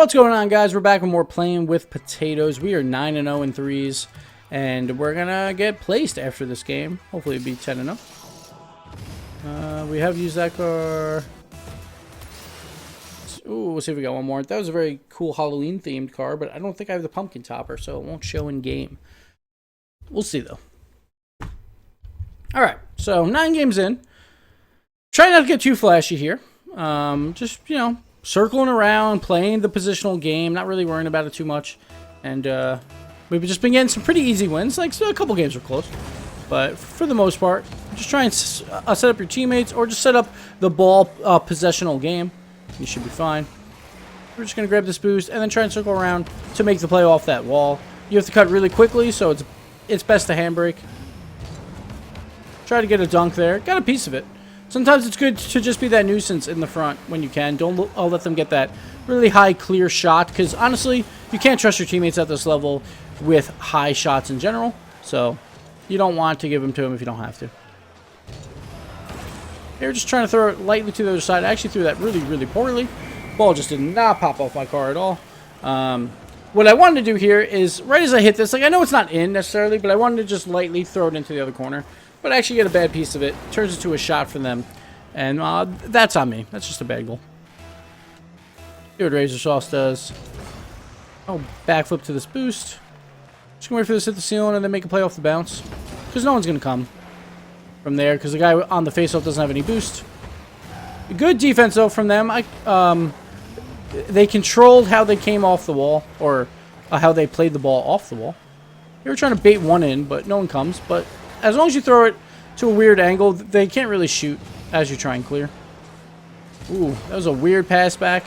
What's going on, guys? We're back with more Playing with Potatoes. We are 9-0 in threes, and we're gonna get placed after this game. Hopefully it'll be 10-0. We have used that car. Ooh, we'll see if we got one more. That was a very cool Halloween themed car, but I don't think I have the pumpkin topper, so it won't show in game. We'll see though. Alright, so 9 games in. Try not to get too flashy here. Just, circling around, playing the positional game, not really worrying about it too much. And we've just been getting some pretty easy wins. Like, so a couple games were close. But for the most part, just try and set up your teammates or just set up the ball possessional game. You should be fine. We're just going to grab this boost and then try and circle around to make the play off that wall. You have to cut really quickly, so it's best to handbrake. Try to get a dunk there. Got a piece of it. Sometimes it's good to just be that nuisance in the front when you can. Don't let them get that really high clear shot, because honestly, you can't trust your teammates at this level with high shots in general. So you don't want to give them to them if you don't have to. They're just trying to throw it lightly to the other side. I actually threw that really, really poorly. Ball just did not pop off my car at all. What I wanted to do here is, right as I hit this, like I know it's not in necessarily, but I wanted to just lightly throw it into the other corner. But I actually get a bad piece of it. Turns into a shot for them. And that's on me. That's just a bad goal. See what Razor Sauce does. Oh, backflip to this boost. Just gonna wait for this to hit the ceiling and then make a play off the bounce. Because no one's gonna come from there. Because the guy on the faceoff doesn't have any boost. Good defense though from them. They controlled how they came off the wall. Or how they played the ball off the wall. They were trying to bait one in, but no one comes. But as long as you throw it to a weird angle, they can't really shoot as you try and clear. Ooh, that was a weird pass back.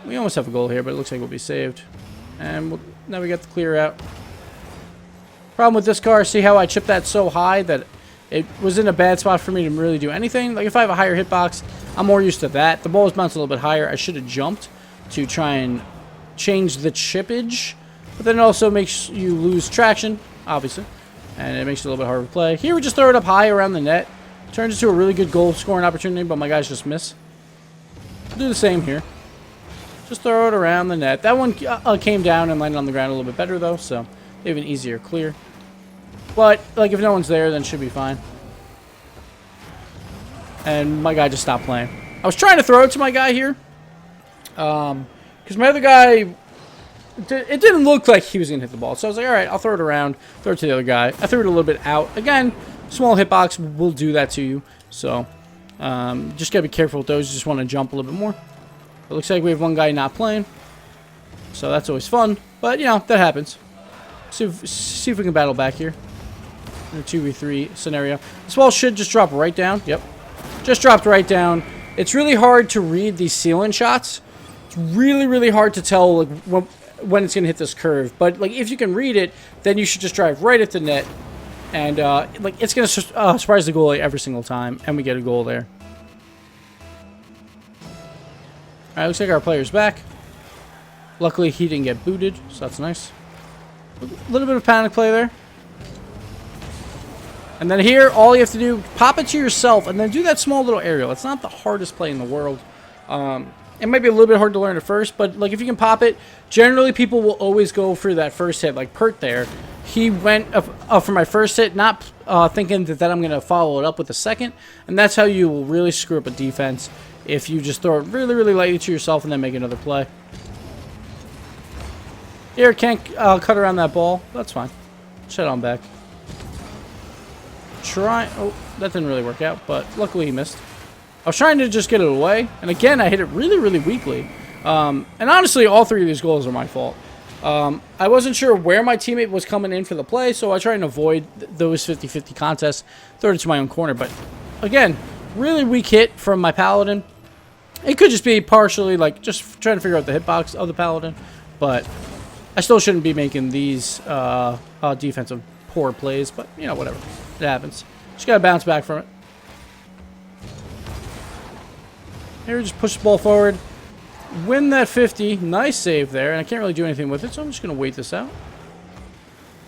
We almost have a goal here, but it looks like we'll be saved. And now we got the clear out. Problem with this car, see how I chipped that so high that it was in a bad spot for me to really do anything? Like, if I have a higher hitbox, I'm more used to that. The ball was bounced a little bit higher. I should have jumped to try and change the chippage. But then it also makes you lose traction, obviously. And it makes it a little bit harder to play. Here we just throw it up high around the net. Turns into a really good goal scoring opportunity, but my guys just miss. Do the same here. Just throw it around the net. That one came down and landed on the ground a little bit better, though, so they have an easier clear. But, like, if no one's there, then it should be fine. And my guy just stopped playing. I was trying to throw it to my guy here. Because my other guy, it didn't look like he was going to hit the ball. So I was like, all right, I'll throw it around, throw it to the other guy. I threw it a little bit out. Again, small hitbox will do that to you. So just got to be careful with those. You just want to jump a little bit more. It looks like we have one guy not playing. So that's always fun. But, that happens. See if we can battle back here. In a 2v3 scenario. This ball should just drop right down. Yep. Just dropped right down. It's really hard to read these ceiling shots. It's really, really hard to tell like, when it's going to hit this curve. But like if you can read it, then you should just drive right at the net. And like it's going to surprise the goalie every single time. And we get a goal there. Alright, looks like our player's back. Luckily, he didn't get booted, so that's nice. A little bit of panic play there. And then here, all you have to do, pop it to yourself, and then do that small little aerial. It's not the hardest play in the world. It might be a little bit hard to learn at first, but like if you can pop it, generally people will always go for that first hit. Like Pert there, he went up for my first hit, not thinking that I'm going to follow it up with a second. And that's how you will really screw up a defense if you just throw it really, really lightly to yourself and then make another play. Here, can't cut around that ball. That's fine. Shut on back. Oh, that didn't really work out, but luckily he missed. I was trying to just get it away, and again, I hit it really, really weakly. And honestly, all 3 of these goals are my fault. I wasn't sure where my teammate was coming in for the play, so I tried and avoid those 50-50 contests, throw it to my own corner. But again, really weak hit from my Paladin. It could just be partially, like, just trying to figure out the hitbox of the Paladin, but I still shouldn't be making these defensive poor plays, but, whatever. It happens. Just gotta bounce back from it. Here, just push the ball forward. Win that 50. Nice save there, and I can't really do anything with it, so I'm just gonna wait this out.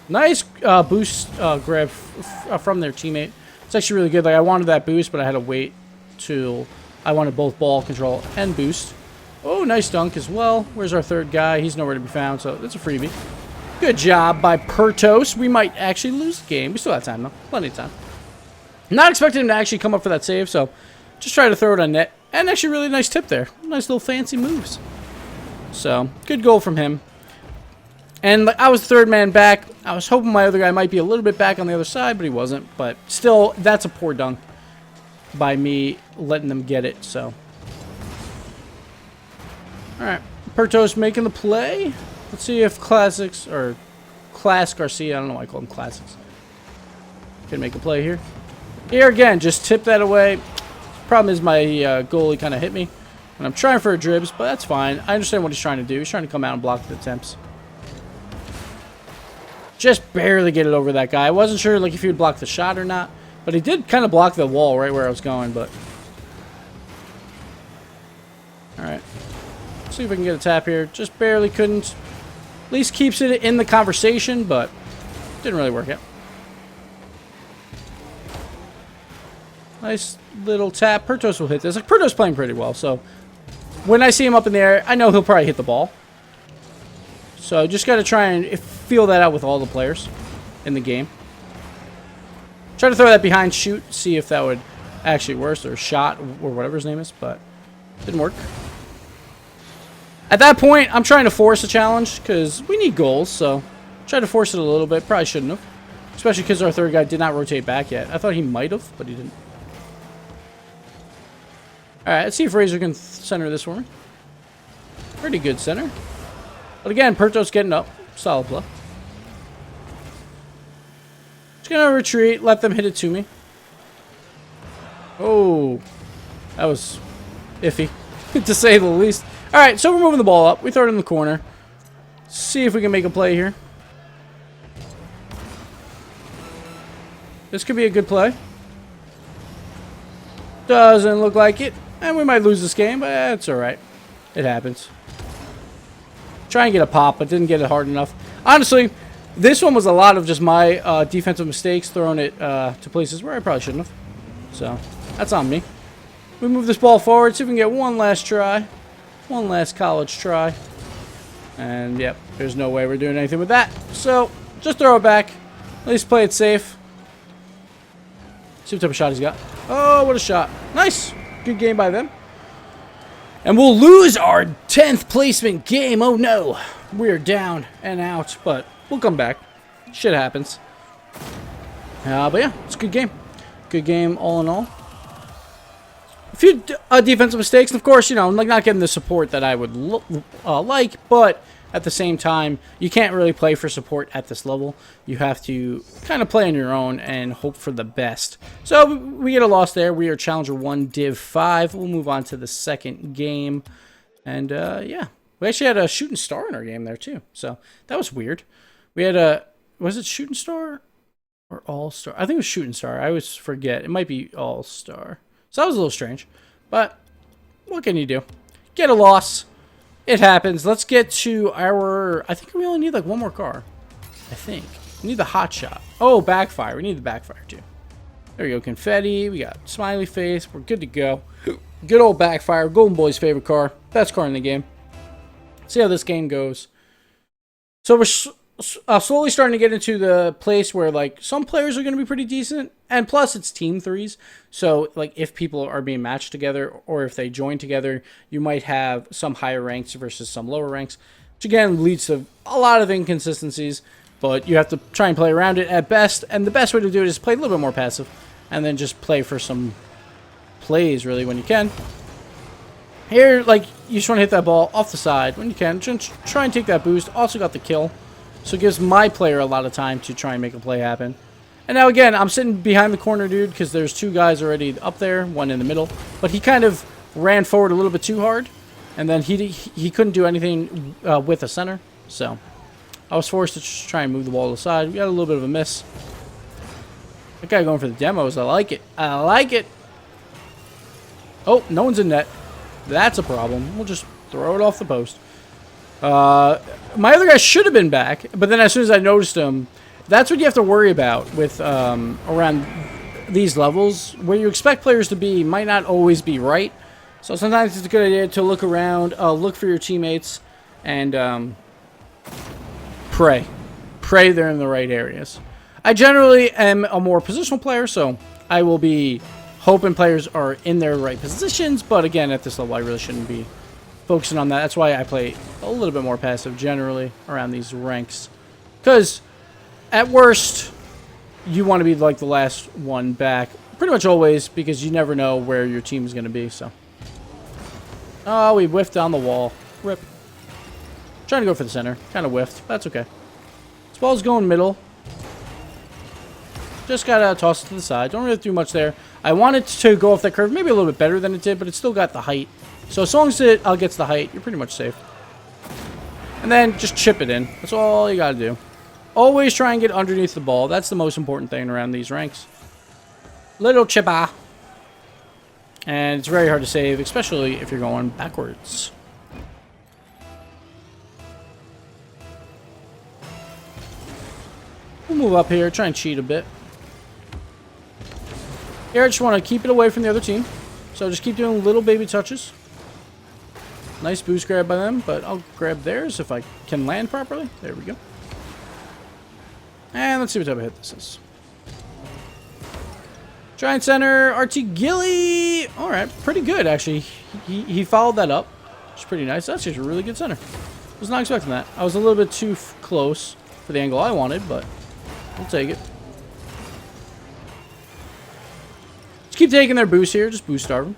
Nice boost grab from their teammate. It's actually really good. Like, I wanted that boost, but I had to wait till I wanted both ball control and boost. Oh, nice dunk as well. Where's our third guy? He's nowhere to be found, so that's a freebie. Good job by Pertos. We might actually lose the game. We still have time, though. Plenty of time. Not expecting him to actually come up for that save, so just try to throw it on net. And actually really nice tip there. Nice little fancy moves. So, good goal from him. And I was the third man back. I was hoping my other guy might be a little bit back on the other side, but he wasn't. But still, that's a poor dunk by me letting them get it, so. Alright, Pertos making the play. Let's see if Classics, or Class Garcia, I don't know why I call them Classics, can make a play here. Here again, just tip that away. Problem is my goalie kind of hit me. And I'm trying for a dribs, but that's fine. I understand what he's trying to do. He's trying to come out and block the attempts. Just barely get it over that guy. I wasn't sure like if he would block the shot or not. But he did kind of block the wall right where I was going, but. Alright. See if we can get a tap here. Just barely couldn't. At least keeps it in the conversation, but didn't really work out. Nice little tap. Pertos will hit this. Like, Pertos playing pretty well, so when I see him up in the air, I know he'll probably hit the ball. So just got to try and feel that out with all the players in the game. Try to throw that behind shoot, see if that would actually work, or shot, or whatever his name is, but didn't work. At that point, I'm trying to force a challenge, because we need goals, so try to force it a little bit. Probably shouldn't have. Especially because our third guy did not rotate back yet. I thought he might have, but he didn't. Alright, let's see if Razor can center this for me. Pretty good center. But again, Pertos getting up. Solid play. Just gonna retreat, let them hit it to me. Oh, that was iffy, to say the least. Alright, so we're moving the ball up. We throw it in the corner. See if we can make a play here. This could be a good play. Doesn't look like it. And we might lose this game, but it's alright. It happens. Try and get a pop, but didn't get it hard enough. Honestly, this one was a lot of just my defensive mistakes, throwing it to places where I probably shouldn't have. So, that's on me. We move this ball forward, see if we can get one last try. One last college try. And, yep, there's no way we're doing anything with that. So, just throw it back. At least play it safe. See what type of shot he's got. Oh, what a shot. Nice. Good game by them. And we'll lose our 10th placement game. Oh, no. We're down and out, but we'll come back. Shit happens. But, yeah, it's a good game. Good game all in all. A few defensive mistakes. And, of course, you know, like not getting the support that I would like, but at the same time, you can't really play for support at this level. You have to kind of play on your own and hope for the best. So we get a loss there. We are Challenger 1, Div 5. We'll move on to the second game. And, yeah. We actually had a shooting star in our game there, too. So that was weird. We had a... Was it shooting star or all-star? I think it was shooting star. I always forget. It might be all-star. So that was a little strange. But what can you do? Get a loss. It happens. Let's get to our... I think we only need like one more car. I think. We need the hot shot. Oh, backfire. We need the backfire too. There we go. Confetti. We got smiley face. We're good to go. Good old backfire. Golden Boy's favorite car. Best car in the game. See how this game goes. So we're slowly starting to get into the place where like some players are going to be pretty decent. And plus it's team threes. So like if people are being matched together or if they join together, you might have some higher ranks versus some lower ranks. Which again leads to a lot of inconsistencies. But you have to try and play around it at best. And the best way to do it is play a little bit more passive. And then just play for some plays really when you can. Here, like, you just want to hit that ball off the side when you can. Just try and take that boost. Also got the kill. So it gives my player a lot of time to try and make a play happen. And now again, I'm sitting behind the corner dude because there's two guys already up there, one in the middle. But he kind of ran forward a little bit too hard. And then he couldn't do anything with a center. So I was forced to just try and move the ball to the side. We got a little bit of a miss. That guy going for the demos. I like it. I like it. Oh, no one's in net. That's a problem. We'll just throw it off the post. My other guy should have been back, but then as soon as I noticed him, that's what you have to worry about with around these levels. Where you expect players to be might not always be right. So sometimes it's a good idea to look around, look for your teammates, and pray. Pray they're in the right areas. I generally am a more positional player, so I will be hoping players are in their right positions. But again, at this level, I really shouldn't be focusing on that. That's why I play a little bit more passive generally around these ranks. Because at worst, you want to be like the last one back. Pretty much always, because you never know where your team is going to be. So, oh, we whiffed down the wall. Rip. Trying to go for the center. Kind of whiffed. That's okay. This ball's going middle. Just got to toss it to the side. Don't really do much there. I wanted to go off that curve maybe a little bit better than it did, but it still got the height. So as long as it gets the height, you're pretty much safe. And then just chip it in. That's all you got to do. Always try and get underneath the ball. That's the most important thing around these ranks. Little chipper. And it's very hard to save, especially if you're going backwards. We'll move up here, try and cheat a bit. Here, I just want to keep it away from the other team. So just keep doing little baby touches. Nice boost grab by them, but I'll grab theirs if I can land properly. There we go. And let's see what type of hit this is. Giant center, RT Gilly. All right, pretty good, actually. He followed that up. It's pretty nice. That's just a really good center. Was not expecting that. I was a little bit too close for the angle I wanted, but we'll take it. Just keep taking their boost here. Just boost starve them.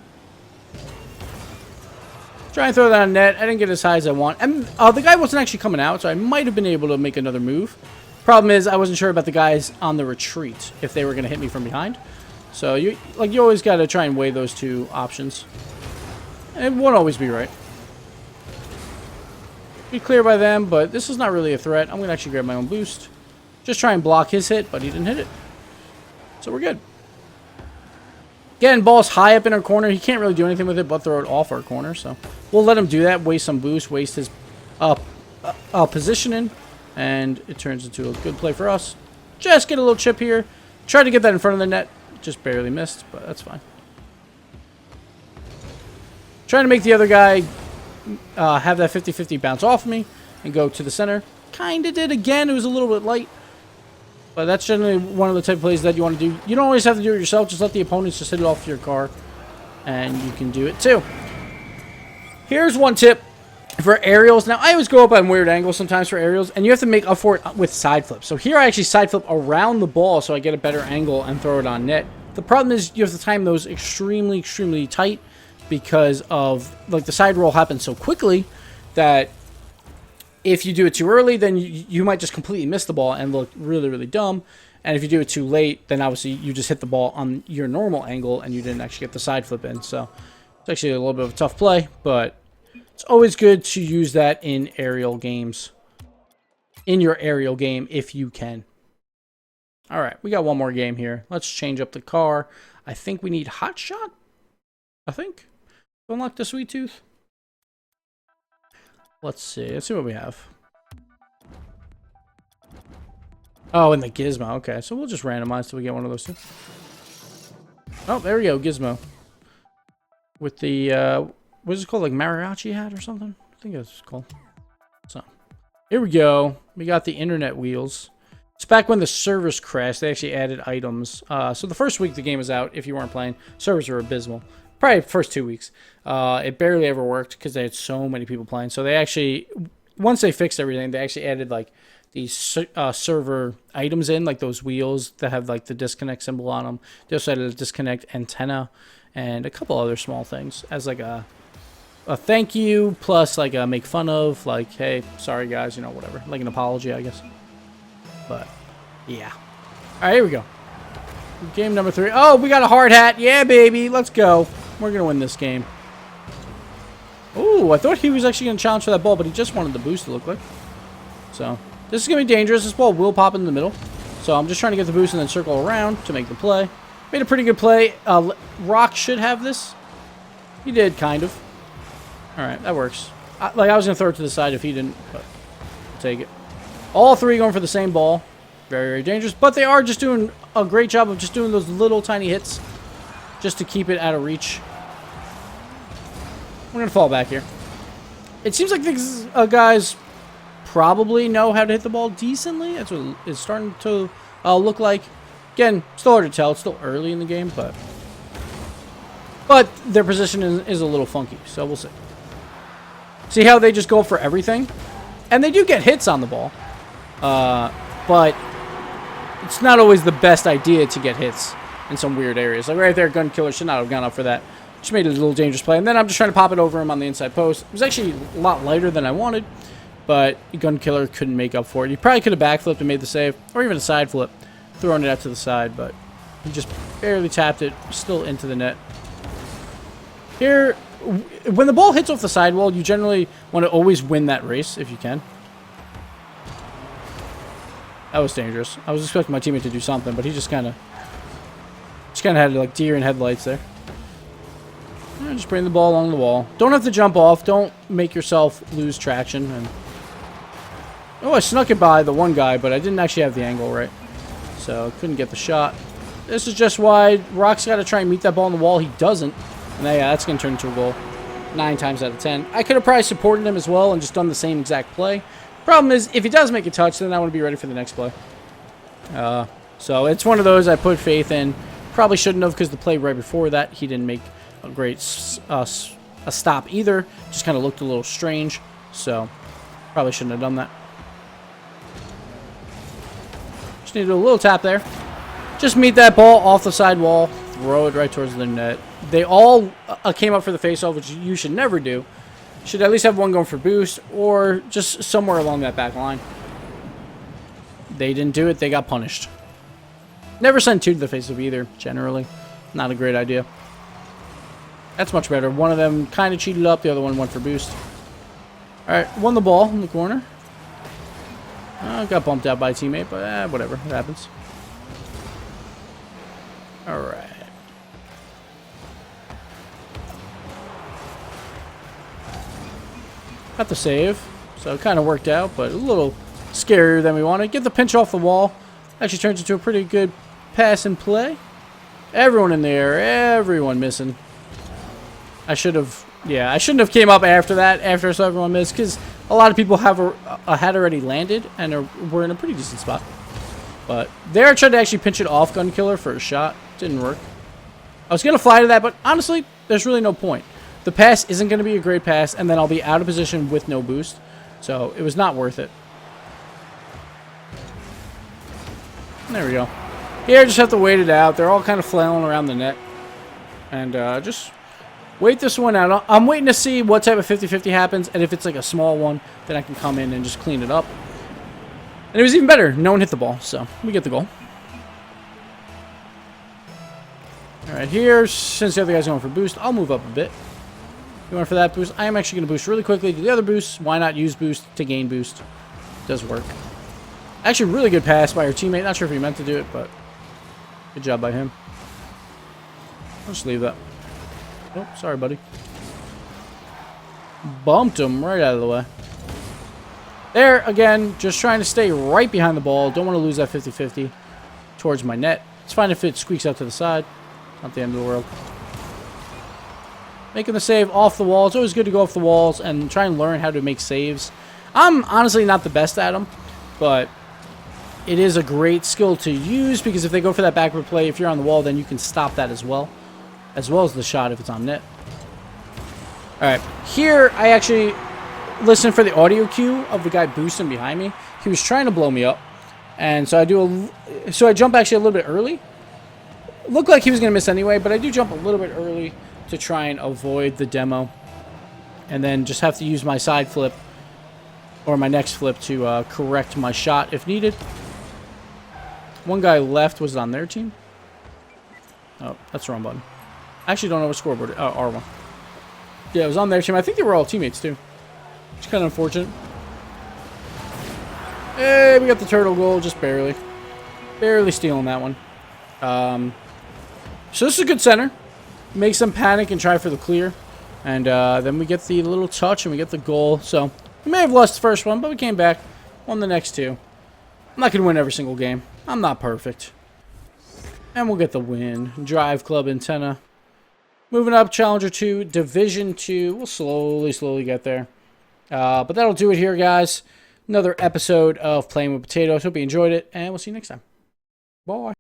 Try and throw that on net. I didn't get as high as I want. And the guy wasn't actually coming out, so I might have been able to make another move. Problem is, I wasn't sure about the guys on the retreat, if they were going to hit me from behind. So, you always got to try and weigh those two options. And it won't always be right. Be clear by them, but this is not really a threat. I'm going to actually grab my own boost. Just try and block his hit, but he didn't hit it. So, we're good. Again, ball's high up in our corner. He can't really do anything with it but throw it off our corner. So, we'll let him do that. Waste some boost. Waste his positioning. And it turns into a good play for us. Just get a little chip here. Try to get that in front of the net. Just barely missed, but that's fine. Trying to make the other guy have that 50-50 bounce off me and go to the center. Kind of did again. It was a little bit light. But that's generally one of the type of plays that you want to do. You don't always have to do it yourself. Just let the opponents just hit it off your car. And you can do it too. Here's one tip for aerials. Now, I always go up on weird angles sometimes for aerials. And you have to make up for it with side flips. So here I actually side flip around the ball so I get a better angle and throw it on net. The problem is you have to time those extremely, extremely tight. Because of, like, the side roll happens so quickly that if you do it too early, then you might just completely miss the ball and look really, really dumb. And if you do it too late, then obviously you just hit the ball on your normal angle and you didn't actually get the side flip in. So it's actually a little bit of a tough play, but it's always good to use that in aerial games. In your aerial game, if you can. All right, we got one more game here. Let's change up the car. I think we need Hot Shot. I think. Unlock the Sweet Tooth. Let's see what we have. Oh, and the Gizmo. Okay, so we'll just randomize till we get one of those two. Oh, there we go, Gizmo. With the, what is it called, like mariachi hat or something? I think it's called. So, here we go. We got the internet wheels. It's back when the servers crashed. They actually added items. So the first week the game was out, if you weren't playing, servers were abysmal. Probably the first 2 weeks. It barely ever worked because they had so many people playing. So they actually, once they fixed everything, they actually added like these server items in, like those wheels that have like the disconnect symbol on them. They also added a disconnect antenna and a couple other small things as like a thank you plus like a make fun of, like, hey, sorry guys, you know, whatever. Like an apology, I guess. But yeah. All right, here we go. Game number 3. Oh, we got a hard hat. Yeah, baby. Let's go. We're going to win this game. Oh, I thought he was actually going to challenge for that ball, but he just wanted the boost, to look like. So, this is going to be dangerous. This ball will pop in the middle. So, I'm just trying to get the boost and then circle around to make the play. Made a pretty good play. Rock should have this. He did, kind of. Alright, that works. I was going to throw it to the side if he didn't, but I'll take it. All three going for the same ball. Very, very dangerous. But they are just doing a great job of just doing those little tiny hits just to keep it out of reach. We're going to fall back here. It seems like these guys probably know how to hit the ball decently. That's what it's starting to look like. Again, still hard to tell. It's still early in the game, but their position is a little funky, so we'll see. See how they just go for everything? And they do get hits on the ball, but it's not always the best idea to get hits in some weird areas. Like right there, Gun Killer should not have gone up for that. Just made it a little dangerous play. And then I'm just trying to pop it over him on the inside post. It was actually a lot lighter than I wanted, but Gun Killer couldn't make up for it. He probably could have backflipped and made the save, or even a side flip, throwing it out to the side, but he just barely tapped it, still into the net. Here, when the ball hits off the sidewall, you generally want to always win that race if you can. That was dangerous. I was expecting my teammate to do something, but he just kind of had like deer in headlights there. And just bring the ball along the wall. Don't have to jump off. Don't make yourself lose traction. And oh, I snuck it by the one guy, but I didn't actually have the angle right, so I couldn't get the shot. This is just why Rock's got to try and meet that ball on the wall. He doesn't. And yeah, that's going to turn into a goal 9 times out of 10. I could have probably supported him as well and just done the same exact play. Problem is, if he does make a touch, then I want to be ready for the next play. So it's one of those I put faith in. Probably shouldn't have, because the play right before that, he didn't make a great a stop either. Just kind of looked a little strange. So probably shouldn't have done that. Just need to do a little tap there. Just meet that ball off the side wall. Throw it right towards the net. They all came up for the face-off, which you should never do. Should at least have one going for boost, or just somewhere along that back line. They didn't do it. They got punished. Never send 2 to the face-off either, generally. Not a great idea. That's much better. One of them kind of cheated up. The other one went for boost. All right, won the ball in the corner. Got bumped out by a teammate, but whatever. It happens. All right. Got the save, so it kind of worked out, but a little scarier than we wanted. Get the pinch off the wall. Actually turns into a pretty good pass and play. Everyone in there, everyone missing. I shouldn't have came up after that, after I saw everyone miss, because a lot of people had already landed and were in a pretty decent spot. But there I tried to actually pinch it off Gun Killer for a shot. Didn't work. I was going to fly to that, but honestly, there's really no point. The pass isn't going to be a great pass, and then I'll be out of position with no boost. So it was not worth it. There we go. Here, just have to wait it out. They're all kind of flailing around the net. And just wait this one out. I'm waiting to see what type of 50-50 happens, and if it's like a small one, then I can come in and just clean it up. And it was even better. No one hit the ball, so we get the goal. All right, here, since the other guy's going for boost, I'll move up a bit. You want for that boost? I am actually going to boost really quickly to the other boost. Why not use boost to gain boost? It does work. Actually, really good pass by our teammate. Not sure if he meant to do it, but good job by him. I'll just leave that. Oh, sorry, buddy. Bumped him right out of the way. There, again, just trying to stay right behind the ball. Don't want to lose that 50-50 towards my net. It's fine if it squeaks out to the side. Not the end of the world. Making the save off the wall. It's always good to go off the walls and try and learn how to make saves. I'm honestly not the best at them, but it is a great skill to use, because if they go for that backward play, if you're on the wall, then you can stop that as well as the shot if it's on net. All right, here I actually listened for the audio cue of the guy boosting behind me. He was trying to blow me up, and so I jump actually a little bit early. Looked like he was going to miss anyway, but I do jump a little bit early to try and avoid the demo, and then just have to use my side flip or my next flip to correct my shot if needed. One guy left. Was it on their team? Oh, that's the wrong button. I actually don't know what scoreboard. Oh, R1. Yeah, it was on their team. I think they were all teammates too. It's kind of unfortunate. Hey, we got the turtle goal, just barely. Barely stealing that one. So this is a good center. Makes them panic and try for the clear. And then we get the little touch and we get the goal. So we may have lost the first one, but we came back. Won the next 2. I'm not going to win every single game. I'm not perfect. And we'll get the win. Drive Club Antenna. Moving up, Challenger 2, Division 2. We'll slowly get there. But that'll do it here, guys. Another episode of Playing with Potatoes. Hope you enjoyed it, and we'll see you next time. Bye.